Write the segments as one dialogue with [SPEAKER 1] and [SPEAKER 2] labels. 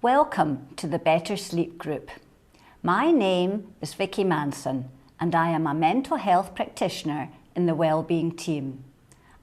[SPEAKER 1] Welcome to the Better Sleep Group. My name is Vicky Manson and I am a mental health practitioner in the Wellbeing team.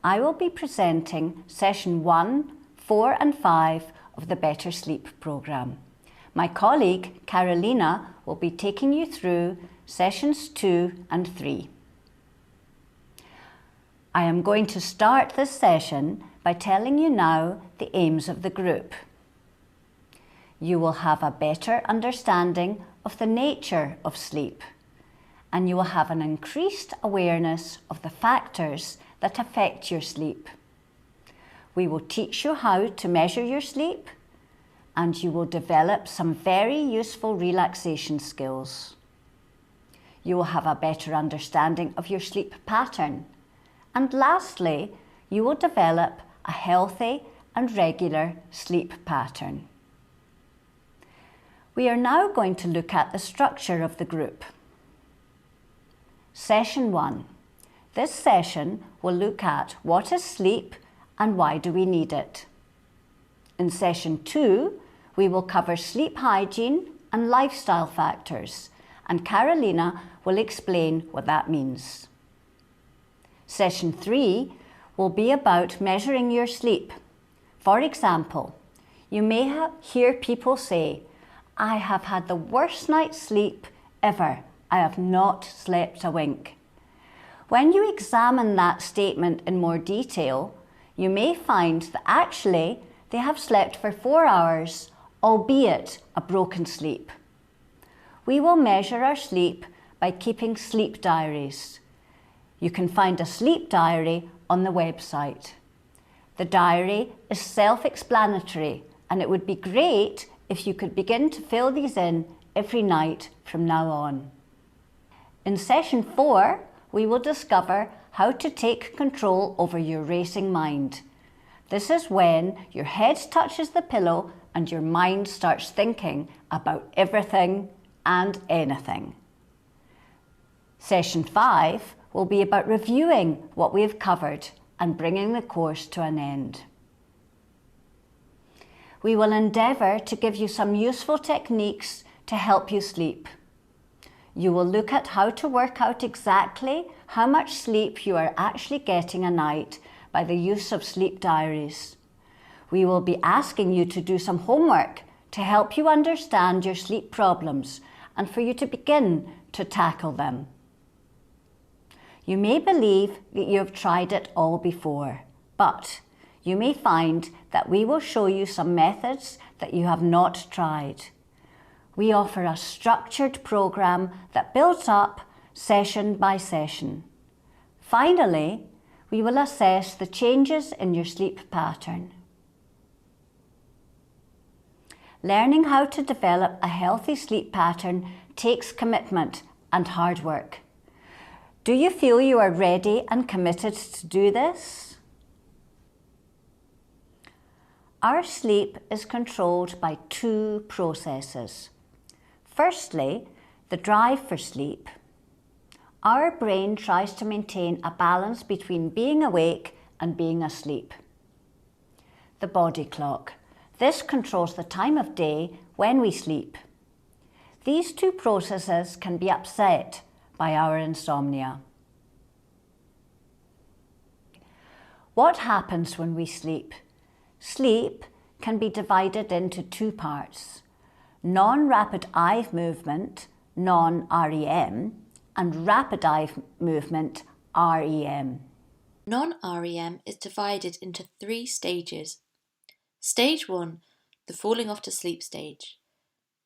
[SPEAKER 1] I will be presenting session 1, 4 and 5 of the Better Sleep programme. My colleague Carolina will be taking you through sessions 2 and 3. I am going to start this session by telling you now the aims of the group. You will have a better understanding of the nature of sleep, and you will have an increased awareness of the factors that affect your sleep. We will teach you how to measure your sleep, and you will develop some very useful relaxation skills. You will have a better understanding of your sleep pattern, and lastly, you will develop a healthy and regular sleep pattern. We are now going to look at the structure of the group. Session 1. This session will look at what is sleep and why do we need it. In session 2, we will cover sleep hygiene and lifestyle factors, and Carolina will explain what that means. Session 3 will be about measuring your sleep. For example, you may hear people say, "I have had the worst night's sleep ever. I have not slept a wink." When you examine that statement in more detail, you may find that actually they have slept for 4 hours, albeit a broken sleep. We will measure our sleep by keeping sleep diaries. You can find a sleep diary on the website. The diary is self-explanatory, and it would be great if you could begin to fill these in every night from now on. In session 4, we will discover how to take control over your racing mind. This is when your head touches the pillow and your mind starts thinking about everything and anything. Session 5 will be about reviewing what we have covered and bringing the course to an end. We will endeavour to give you some useful techniques to help you sleep. You will look at how to work out exactly how much sleep you are actually getting a night by the use of sleep diaries. We will be asking you to do some homework to help you understand your sleep problems and for you to begin to tackle them. You may believe that you have tried it all before, but you may find that we will show you some methods that you have not tried. We offer a structured programme that builds up session by session. Finally, we will assess the changes in your sleep pattern. Learning how to develop a healthy sleep pattern takes commitment and hard work. Do you feel you are ready and committed to do this? Our sleep is controlled by 2 processes. Firstly, the drive for sleep. Our brain tries to maintain a balance between being awake and being asleep. The body clock. This controls the time of day when we sleep. These 2 processes can be upset by our insomnia. What happens when we sleep? Sleep can be divided into 2 parts: non-rapid eye movement, non-REM, and rapid eye movement, REM.
[SPEAKER 2] Non-REM is divided into 3 stages. Stage 1, the falling off to sleep stage,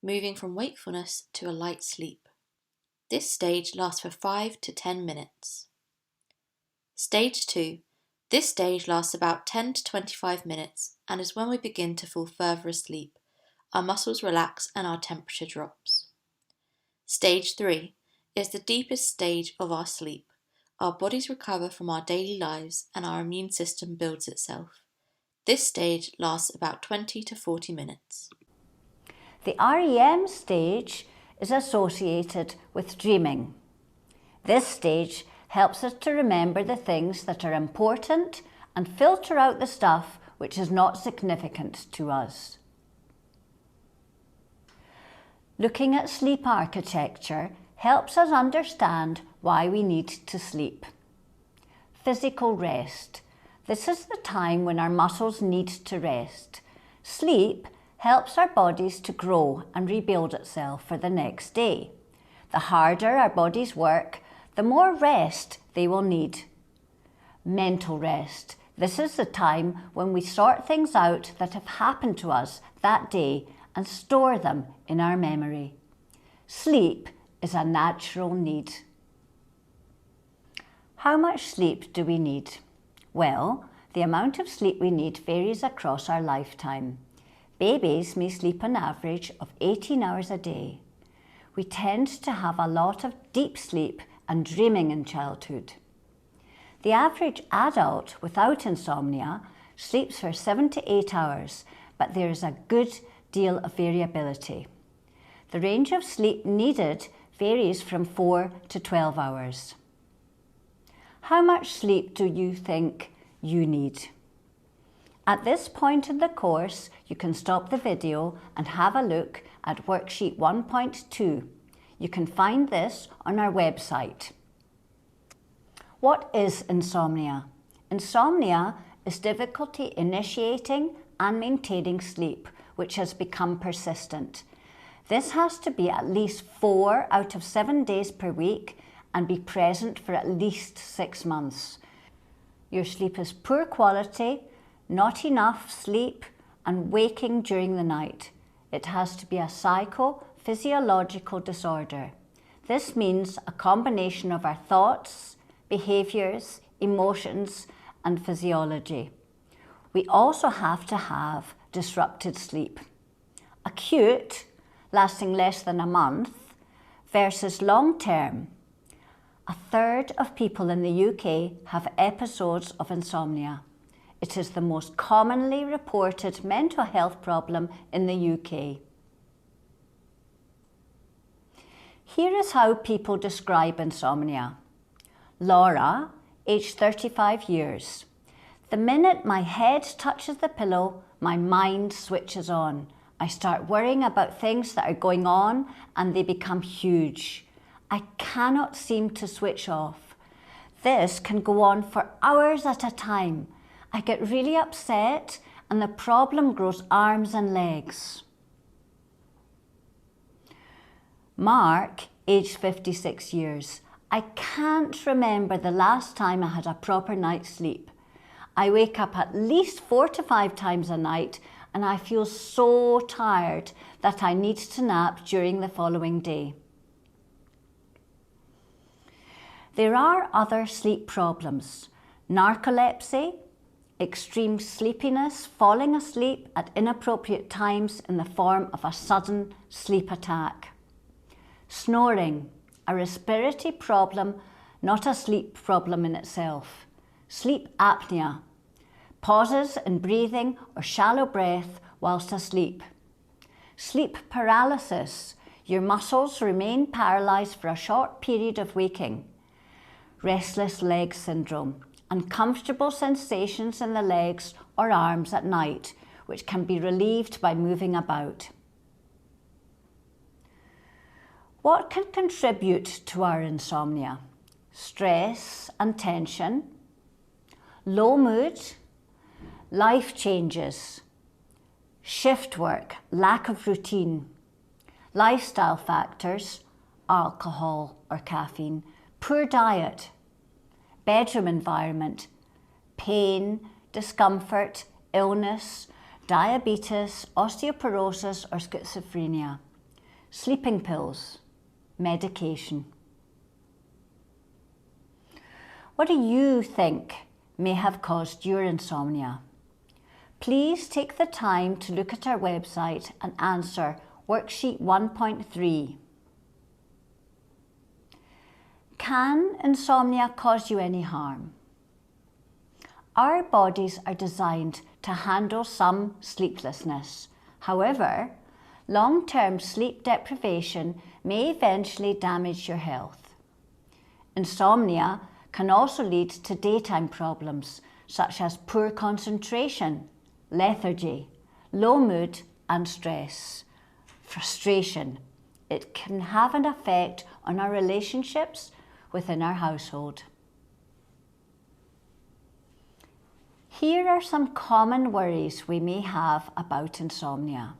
[SPEAKER 2] moving from wakefulness to a light sleep. This stage lasts for 5 to 10 minutes. Stage 2, this stage lasts about 10 to 25 minutes and is when we begin to fall further asleep. Our muscles relax and our temperature drops. Stage 3 is the deepest stage of our sleep. Our bodies recover from our daily lives and our immune system builds itself. This stage lasts about 20 to 40 minutes.
[SPEAKER 1] The REM stage is associated with dreaming. This stage helps us to remember the things that are important and filter out the stuff which is not significant to us. Looking at sleep architecture helps us understand why we need to sleep. Physical rest. This is the time when our muscles need to rest. Sleep helps our bodies to grow and rebuild itself for the next day. The harder our bodies work, the more rest they will need. Mental rest. This is the time when we sort things out that have happened to us that day and store them in our memory. Sleep is a natural need. How much sleep do we need? Well, the amount of sleep we need varies across our lifetime. Babies may sleep an average of 18 hours a day. We tend to have a lot of deep sleep and dreaming in childhood. The average adult without insomnia sleeps for 7 to 8 hours, but there is a good deal of variability. The range of sleep needed varies from 4 to 12 hours. How much sleep do you think you need? At this point in the course, you can stop the video and have a look at worksheet 1.2. You can find this on our website. What is insomnia? Insomnia is difficulty initiating and maintaining sleep, which has become persistent. This has to be at least 4 out of 7 days per week and be present for at least 6 months. Your sleep is poor quality, not enough sleep, and waking during the night. It has to be a psychophysiological disorder. This means a combination of our thoughts, behaviours, emotions, and physiology. We also have to have disrupted sleep. Acute, lasting less than a month, versus long-term. A third of people in the UK have episodes of insomnia. It is the most commonly reported mental health problem in the UK. Here is how people describe insomnia. Laura, aged 35 years. The minute my head touches the pillow, my mind switches on. I start worrying about things that are going on and they become huge. I cannot seem to switch off. This can go on for hours at a time. I get really upset and the problem grows arms and legs. Mark, aged 56 years. I can't remember the last time I had a proper night's sleep. I wake up at least 4 to 5 times a night and I feel so tired that I need to nap during the following day. There are other sleep problems. Narcolepsy, extreme sleepiness, falling asleep at inappropriate times in the form of a sudden sleep attack. Snoring, a respiratory problem, not a sleep problem in itself. Sleep apnea, pauses in breathing or shallow breath whilst asleep. Sleep paralysis, your muscles remain paralysed for a short period of waking. Restless leg syndrome, uncomfortable sensations in the legs or arms at night, which can be relieved by moving about. What can contribute to our insomnia? Stress and tension, low mood, life changes, shift work, lack of routine, lifestyle factors, alcohol or caffeine, poor diet, bedroom environment, pain, discomfort, illness, diabetes, osteoporosis or schizophrenia, sleeping pills, medication. What do you think may have caused your insomnia? Please take the time to look at our website and answer worksheet 1.3. Can insomnia cause you any harm? Our bodies are designed to handle some sleeplessness. However, long-term sleep deprivation may eventually damage your health. Insomnia can also lead to daytime problems such as poor concentration, lethargy, low mood and stress, frustration, it can have an effect on our relationships within our household. Here are some common worries we may have about insomnia.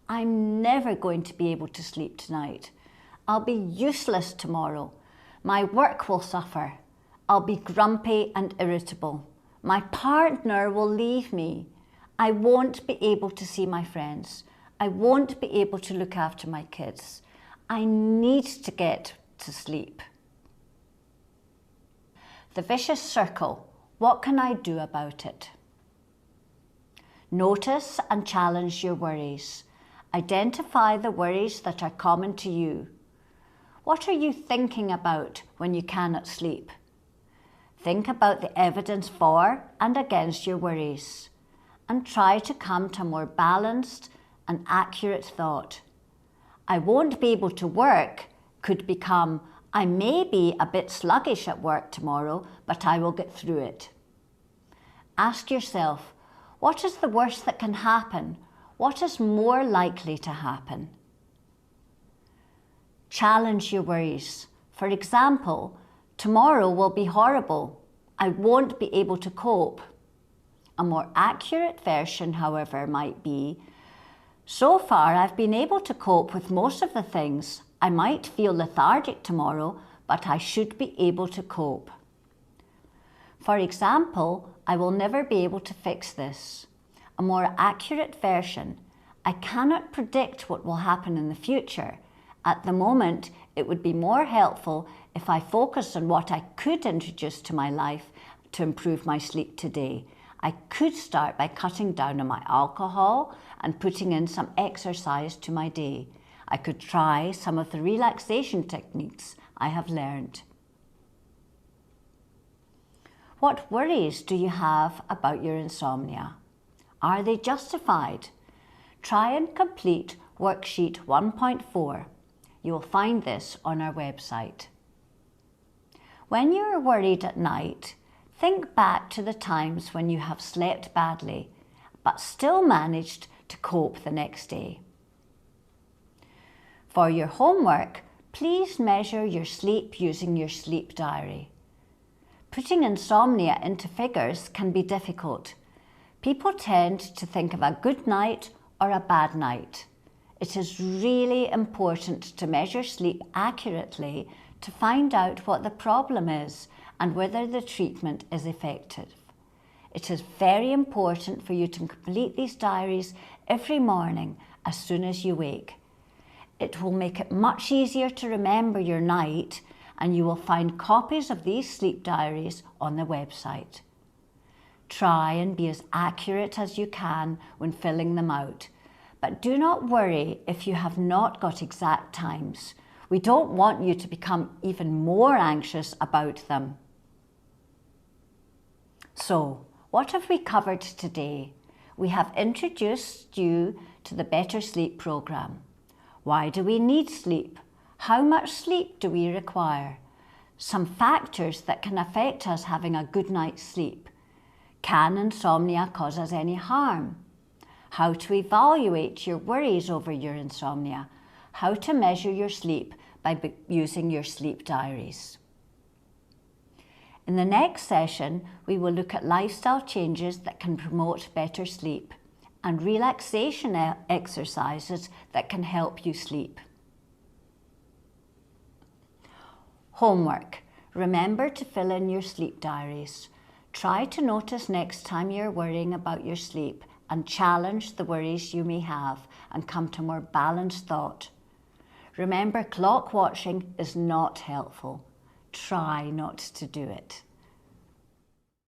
[SPEAKER 1] I'm never going to be able to sleep tonight. I'll be useless tomorrow. My work will suffer. I'll be grumpy and irritable. My partner will leave me. I won't be able to see my friends. I won't be able to look after my kids. I need to get to sleep. The vicious circle. What can I do about it? Notice and challenge your worries. Identify the worries that are common to you. What are you thinking about when you cannot sleep? Think about the evidence for and against your worries, and try to come to a more balanced and accurate thought. I won't be able to work could become, I may be a bit sluggish at work tomorrow, but I will get through it. Ask yourself, what is the worst that can happen? What is more likely to happen? Challenge your worries. For example, tomorrow will be horrible. I won't be able to cope. A more accurate version, however, might be, so far I've been able to cope with most of the things. I might feel lethargic tomorrow, but I should be able to cope. For example, I will never be able to fix this. A more accurate version, I cannot predict what will happen in the future. At the moment, it would be more helpful if I focused on what I could introduce to my life to improve my sleep today. I could start by cutting down on my alcohol and putting in some exercise to my day. I could try some of the relaxation techniques I have learned. What worries do you have about your insomnia? Are they justified? Try and complete worksheet 1.4. You will find this on our website. When you are worried at night, think back to the times when you have slept badly, but still managed to cope the next day. For your homework, please measure your sleep using your sleep diary. Putting insomnia into figures can be difficult. People tend to think of a good night or a bad night. It is really important to measure sleep accurately to find out what the problem is and whether the treatment is effective. It is very important for you to complete these diaries every morning as soon as you wake. It will make it much easier to remember your night, and you will find copies of these sleep diaries on the website. Try and be as accurate as you can when filling them out, but do not worry if you have not got exact times. We don't want you to become even more anxious about them. So, what have we covered today? We have introduced you to the Better Sleep program. Why do we need sleep? How much sleep do we require? Some factors that can affect us having a good night's sleep. Can insomnia cause us any harm? How to evaluate your worries over your insomnia. How to measure your sleep by using your sleep diaries. In the next session, we will look at lifestyle changes that can promote better sleep and relaxation exercises that can help you sleep. Homework. Remember to fill in your sleep diaries. Try to notice next time you're worrying about your sleep and challenge the worries you may have and come to more balanced thought. Remember, clock watching is not helpful. Try not to do it.